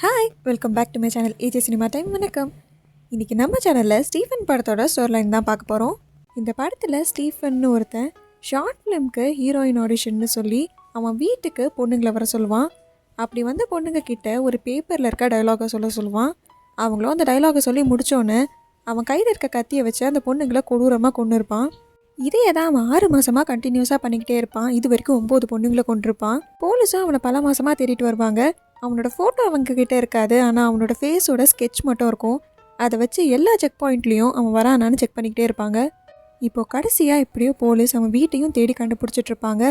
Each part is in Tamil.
Hi welcome back to my channel AJ cinema time. வணக்கம். இன்றைக்கி நம்ம சேனலில் ஸ்டீஃபன் படத்தோட ஸ்டோரி லைன் தான் பார்க்க போகிறோம். இந்த படத்தில் ஸ்டீஃபன்னு ஒருத்தன் ஷார்ட் ஃபிலிம்க்கு ஹீரோயின் ஆடிஷன்னு சொல்லி அவன் வீட்டுக்கு பொண்ணுங்களை வர சொல்லுவான். அப்படி வந்த பொண்ணுங்க கிட்ட ஒரு பேப்பரில் இருக்க டைலாகை சொல்லுவான். அவங்களும் அந்த டைலாகை சொல்லி முடித்தோன்னே அவன் கையில் இருக்க கத்தியை வச்சு அந்த பொண்ணுங்களை கொடூரமாக கொண்டு இருப்பான். இதையே தான் அவன் 6 மாதமாக கண்டினியூஸாக பண்ணிக்கிட்டே இருப்பான். இது வரைக்கும் 9 பொண்ணுங்களை கொண்டிருப்பான். போலீஸும் அவனை பல மாதமாக தேடிட்டு வருவாங்க. அவனோட ஃபோட்டோ அவங்க கிட்டே இருக்காது, ஆனால் அவனோட ஃபேஸோட ஸ்கெட்ச் மட்டும் இருக்கும். அதை வச்சு எல்லா செக் பாயிண்ட்லேயும் அவன் வரானான்னு செக் பண்ணிக்கிட்டே இருப்பாங்க. இப்போது கடைசியாக எப்படியோ போலீஸ் அவன் வீட்டையும் தேடி கண்டுபிடிச்சிட்ருப்பாங்க.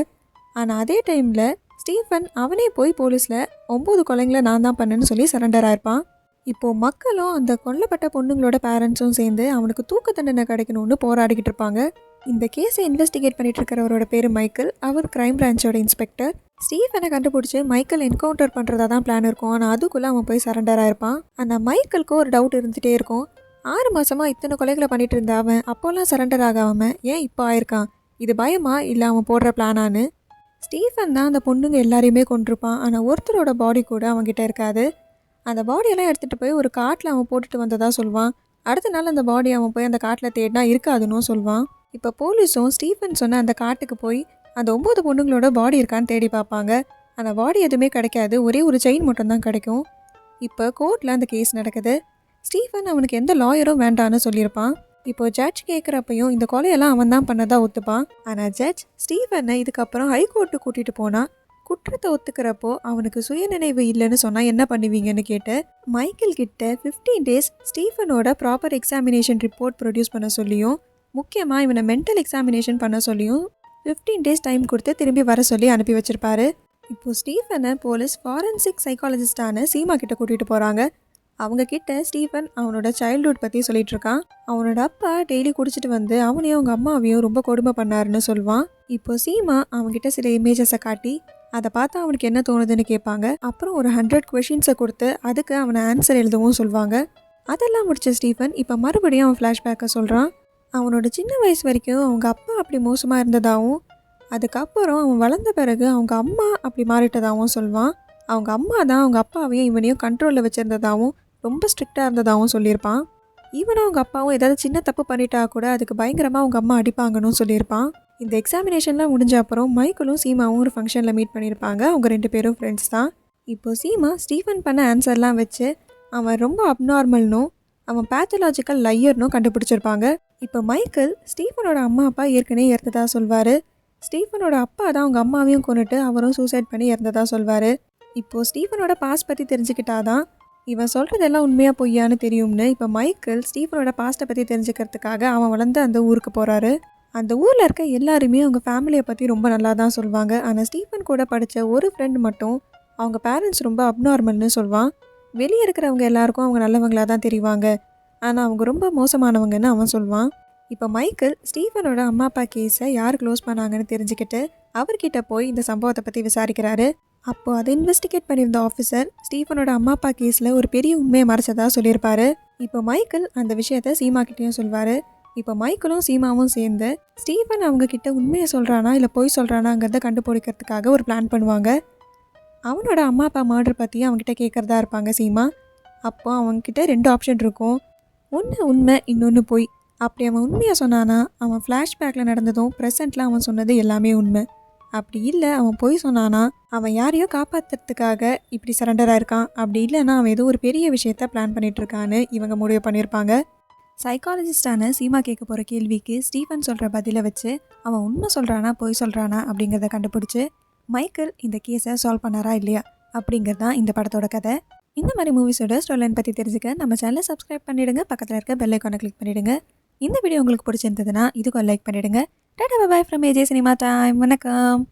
ஆனால் அதே டைமில் ஸ்டீஃபன் அவனே போய் போலீஸில் 9 கொலைங்களை நான் தான் பண்ணேன்னு சொல்லி சரண்டர் ஆயிருப்பான். இப்போது மக்களும் அந்த கொல்லப்பட்ட பொண்ணுங்களோட பேரண்ட்ஸும் சேர்ந்து அவனுக்கு தூக்க தண்டனை கிடைக்கணும்னு போராடிக்கிட்டு இருப்பாங்க. இந்த கேஸை இன்வெஸ்டிகேட் பண்ணிட்டு இருக்கிறவரோட பேர் மைக்கேல். அவர் கிரைம் பிரான்ச்சோட இன்ஸ்பெக்டர். ஸ்டீஃபனை கண்டுபிடிச்சி மைக்கேல் என்கவுண்டர் பண்ணுறதா தான் பிளான் இருக்கும். ஆனால் அதுக்குள்ளே அவன் போய் சரண்டராக இருப்பான். அந்த மைக்கேலுக்கும் ஒரு டவுட் இருந்துகிட்டே இருக்கும். 6 மாதமாக இத்தனை கொலைகளை பண்ணிட்டு இருந்த அவன் அப்போல்லாம் சரண்டர் ஆகாமல் ஏன் இப்போ ஆயிருக்கான்? இது பயமா இல்லை அவன் போடுற பிளானான்னு. ஸ்டீஃபன் தான் அந்த பொண்ணுங்க எல்லாரையுமே கொண்டிருப்பான். ஆனால் ஒருத்தரோட பாடி கூட அவன்கிட்ட இருக்காது. அந்த பாடியெல்லாம் எடுத்துகிட்டு போய் ஒரு காட்டில் அவன் போட்டுட்டு வந்ததாக சொல்லுவான். அடுத்த நாள் அந்த பாடி அவன் போய் அந்த காட்டில் தேடினா இருக்காதுன்னு சொல்லுவான். இப்போ போலீஸும் ஸ்டீஃபன் சொன்ன அந்த காட்டுக்கு போய் அந்த 9 பொண்ணுங்களோட பாடி இருக்கான்னு தேடி பார்ப்பாங்க. அந்த பாடி எதுவுமே கிடைக்காது, ஒரே ஒரு செயின் மட்டும்தான் கிடைக்கும். இப்போ கோர்ட்டில் அந்த கேஸ் நடக்குது. ஸ்டீஃபன் அவனுக்கு எந்த லாயரும் வேண்டான்னு சொல்லியிருப்பான். இப்போ ஜட்ஜ் கேட்குறப்பையும் இந்த கொலையெல்லாம் அவன் தான் பண்ணதா ஒத்துப்பான். ஆனால் ஜட்ஜ் ஸ்டீஃபனை இதுக்கப்புறம் ஹைகோர்ட்டுக்கு கூட்டிகிட்டு போனால் குற்றத்தை ஒத்துக்கிறப்போ அவனுக்கு சுயநினைவு இல்லைன்னு சொன்னால் என்ன பண்ணுவீங்கன்னு கேட்டு மைக்கேல் கிட்ட 15 டேஸ் ஸ்டீஃபனோட ப்ராப்பர் எக்ஸாமினேஷன் ரிப்போர்ட் ப்ரொடியூஸ் பண்ண சொல்லியும் முக்கியமாக இவனை மென்டல் எக்ஸாமினேஷன் பண்ண சொல்லியும் 15 டேஸ் டைம் கொடுத்து திரும்பி வர சொல்லி அனுப்பி வச்சிருப்பாரு. இப்போது ஸ்டீஃபனை போலீஸ் ஃபாரன்சிக் சைக்காலஜிஸ்டான சீமா கிட்ட கூட்டிகிட்டு போகிறாங்க. அவங்க கிட்ட ஸ்டீஃபன் அவனோட சைல்ட்ஹுட் பற்றி சொல்லிட்டு இருக்கான். அவனோட அப்பா டெய்லி குடிச்சிட்டு வந்து அவனையும் அவங்க அம்மாவையும் ரொம்ப கொடுமை பண்ணாருன்னு சொல்லுவான். இப்போ சீமா அவன்கிட்ட சில இமேஜஸை காட்டி அதை பார்த்து அவனுக்கு என்ன தோணுதுன்னு கேட்பாங்க. அப்புறம் ஒரு 100 கொஷின்ஸை கொடுத்து அதுக்கு அவனை ஆன்சர் எழுதவும் சொல்லுவாங்க. அதெல்லாம் முடிச்ச ஸ்டீஃபன் இப்போ மறுபடியும் அவன் ஃப்ளாஷ்பேக்கை சொல்கிறான். அவனோட சின்ன வயசு வரைக்கும் அவங்க அப்பா அப்படி மோசமாக இருந்ததாகவும் அதுக்கப்புறம் அவன் வளர்ந்த பிறகு அவங்க அம்மா அப்படி மாறிட்டதாகவும் சொல்லுவான். அவங்க அம்மா தான் அவங்க அப்பாவையும் இவனையும் கண்ட்ரோலில் வச்சுருந்ததாகவும் ரொம்ப ஸ்ட்ரிக்டாக இருந்ததாகவும் சொல்லியிருப்பான். ஈவனும் அவங்க அப்பாவும் ஏதாவது சின்ன தப்பு பண்ணிட்டா கூட அதுக்கு பயங்கரமாக அவங்க அம்மா அடிப்பாங்கன்னு சொல்லியிருப்பான். இந்த எக்ஸாமினேஷன்லாம் முடிஞ்ச அப்புறம் மைக்கேலும் சீமாவும் ஒரு ஃபங்க்ஷனில் மீட் பண்ணியிருப்பாங்க. அவங்க 2 பேரும் ஃப்ரெண்ட்ஸ் தான். இப்போது சீமா ஸ்டீஃபன் பண்ண ஆன்சர்லாம் வச்சு அவன் ரொம்ப அப்நார்மல்னும் அவன் பேத்தலாஜிக்கல் லையர்னும் கண்டுபிடிச்சிருப்பாங்க. இப்போ மைக்கேல் ஸ்டீஃபனோட அம்மா அப்பா ஏற்கனவே இறந்ததா சொல்வார். ஸ்டீஃபனோட அப்பா தான் அவங்க அம்மாவையும் கொண்டுட்டு அவரும் சூசைட் பண்ணி இறந்ததா சொல்வார். இப்போது ஸ்டீஃபனோட பாஸ்ட் பற்றி தெரிஞ்சுக்கிட்டாதான் இவன் சொல்கிறதெல்லாம் உண்மையாக பொய்யான்னு தெரியும்னு இப்போ மைக்கேல் ஸ்டீஃபனோட பாஸ்ட்டை பற்றி தெரிஞ்சுக்கிறதுக்காக அவன் வளர்ந்து அந்த ஊருக்கு போகிறாரு. அந்த ஊரில் இருக்க எல்லாருமே அவங்க ஃபேமிலியை பற்றி ரொம்ப நல்லா தான் சொல்லுவாங்க. ஆனால் ஸ்டீஃபன் கூட படித்த ஒரு ஃப்ரெண்ட் மட்டும் அவங்க பேரண்ட்ஸ் ரொம்ப அப்நார்மல்னு சொல்வான். வெளியே இருக்கிறவங்க எல்லாருக்கும் அவங்க நல்லவங்களாக தான் தெரிவாங்க, ஆனால் அவங்க ரொம்ப மோசமானவங்கன்னு அவன் சொல்வான். இப்போ மைக்கேல் ஸ்டீஃபனோட அம்மா அப்பா கேஸை யார் க்ளோஸ் பண்ணாங்கன்னு தெரிஞ்சுக்கிட்டு அவர்கிட்ட போய் இந்த சம்பவத்தை பற்றி விசாரிக்கிறாரு. அப்போது அதை இன்வெஸ்டிகேட் பண்ணியிருந்த ஆஃபீஸர் ஸ்டீஃபனோட அம்மா அப்பா கேஸில் ஒரு பெரிய உண்மையை மறைச்சதா சொல்லியிருப்பாரு. இப்போ மைக்கேல் அந்த விஷயத்த சீமா கிட்டேயும் சொல்வார். இப்போ மைக்கேலும் சீமாவும் சேர்ந்து ஸ்டீஃபன் அவங்க கிட்ட உண்மையை சொல்கிறானா இல்லை பொய் சொல்கிறானாங்கிறத கண்டுபிடிக்கிறதுக்காக ஒரு பிளான் பண்ணுவாங்க. அவனோட அம்மா அப்பா மர்டர் பற்றி அவங்ககிட்ட கேட்குறதா இருப்பாங்க சீமா. அப்போ அவங்கக்கிட்ட 2 ஆப்ஷன் இருக்கும். ஒன்று உண்மை, இன்னொன்று பொய். அப்படி அவன் உண்மையை சொன்னானா அவன் ஃப்ளாஷ்பேக்கில் நடந்ததும் ப்ரெசென்ட்டில் அவன் சொன்னது எல்லாமே உண்மை. அப்படி இல்லை அவன் பொய் சொன்னானா அவன் யாரையோ காப்பாற்றுறதுக்காக இப்படி சரண்டராக இருக்கான். அப்படி இல்லைன்னா அவன் ஏதோ ஒரு பெரிய விஷயத்த பிளான் பண்ணிகிட்ருக்கான்னு இவங்க முடிவு பண்ணியிருப்பாங்க. சைக்காலஜிஸ்டான சீமா கேட்க போகிற கேள்விக்கு ஸ்டீஃபன் சொல்கிற பதிலை வச்சு அவன் உண்மை சொல்கிறானா பொய் சொல்கிறானா அப்படிங்கிறத கண்டுபிடிச்சி மைக்கேல் இந்த கேஸை சால்வ் பண்ணாரா இல்லையா அப்படிங்கிறது தான் இந்த படத்தோட கதை. இந்த மாதிரி மூவிஸோட ஸ்டோரிலைன் பற்றி தெரிஞ்சுக்க நம்ம சேனலை சப்ஸ்கிரைப் பண்ணிவிடுங்க. பக்கத்தில் இருக்க பெல் ஐக்கானை கிளிக் பண்ணிவிடுங்க. இந்த வீடியோ உங்களுக்கு பிடிச்சிருந்ததுன்னா இதுக்கு லைக் பண்ணிவிடுங்க. Tata bye from AJ cinema time. வணக்கம்.